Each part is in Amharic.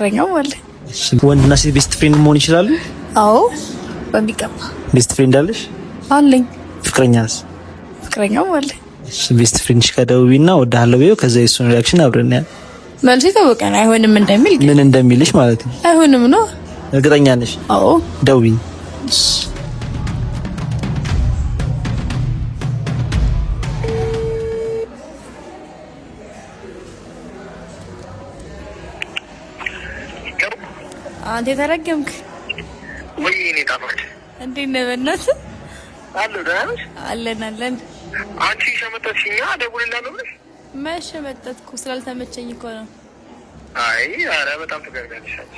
ፍቅረኛው አለ። ወንድና ሴት ቤስት ፍሬንድ መሆን ይችላሉ? አዎ በሚገባ። ቤስት ፍሬንድ አለሽ? አለኝ። ፍቅረኛስ? ፍቅረኛው አለ። ቤስት ፍሬንድሽ ከደውቢና ወዳለው በይው። ከዛ የሱን ሪአክሽን አብረን ያ መልስ ይታወቃል። አይሆንም እንደሚል ምን እንደሚልሽ ማለት ነው። አይሆንም ነው። እርግጠኛ ነሽ? አዎ ደውቢኝ። አንተ ተረገምክ ወይ? እኔ ታማች እንዴት ነህ? በእናትህ አሉ ዳንስ አለን። አንቺ ሸመተሽኛ ደውልላለሁ ብለሽ መሸመተትኩ ስላልተመቸኝ እኮ ነው። አይ ኧረ በጣም ትገርሚያለሽ አንቺ።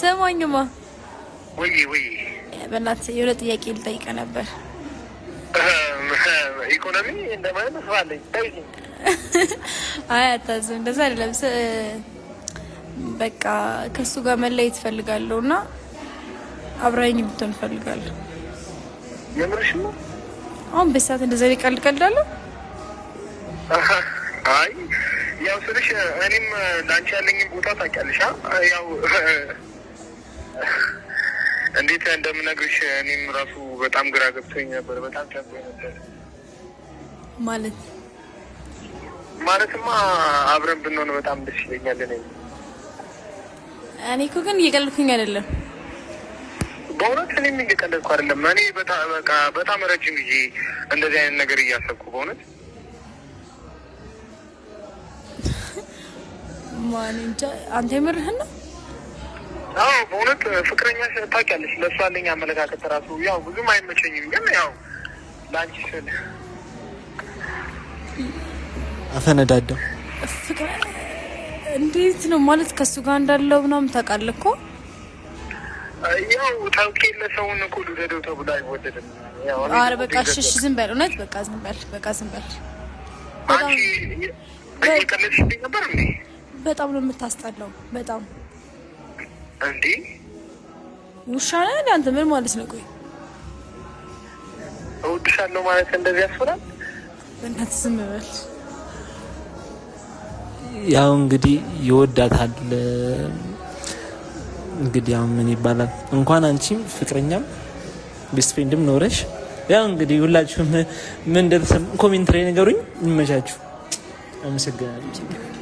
ሰማኝማ። ወይ በእናትህ የሆነ ጥያቄ ልጠይቅህ ነበር። ኢኮኖሚ እንደማለት ነው ታይኝ። አይ አታዝም፣ እንደዛ አይደለም። በቃ ከሱ ጋር መለየት እፈልጋለሁና አብራኝ ብትሆን እፈልጋለሁ። የምርሽ ነው? አሁን በሰዓት እንደዛ ይቀልቀልዳለሁ። አይ ያው ስልሽ እኔም ላንቺ ያለኝን ቦታ ታውቂያለሽ። ያው እንዴት እንደምነግርሽ እኔም ራሱ በጣም ግራ ገብቶኝ ነበር። በጣም ጨንቆኝ ነበር። ማለትማ አብረን ብንሆን በጣም ደስ ይለኛል። እኔ እኮ ግን እየቀለድኩኝ አይደለም። በእውነት እኔም እየቀለድኩ አይደለም። እኔ በጣም ረጅም ጊዜ እንደዚህ አይነት ነገር እያሰብኩ በእውነት ማን እንጃ። አንተ የምርህን ነው? አዎ በእውነት ፍቅረኛ ታውቂያለሽ። ለእሷ ያለኝ አመለካከት ራሱ ያው ብዙም አይመቸኝም፣ ግን ያው ለአንቺ ስል አፈነዳደው። እንዴት ነው ማለት ከሱ ጋር እንዳለው ምናምን ታውቃለህ እኮ። ያው ታውቂ ለሰውን እኮ ልውደደው ተብሎ አይወደድም። ኧረ በቃ እሺ ዝም በል። እውነት በቃ ዝም በል። አንቺ እየቀለድሽብኝ ነበር እንዴ? በጣም ነው የምታስጠላው። በጣም እንዴ ውሻ ነህ አንተ? ምን ማለት ነው? ቆይ እወድሻለሁ ማለት እንደዚህ ያስፈራል? በእናትህ ዝም በል። ያው እንግዲህ ይወዳታል። እንግዲህ ያው ምን ይባላል፣ እንኳን አንቺም ፍቅረኛም ቤስት ፍሬንድም ኖረሽ ያው እንግዲህ ሁላችሁም ምን እንደተሰማ ኮሜንት ላይ ንገሩኝ። ይመቻችሁ። አመሰግናለሁ።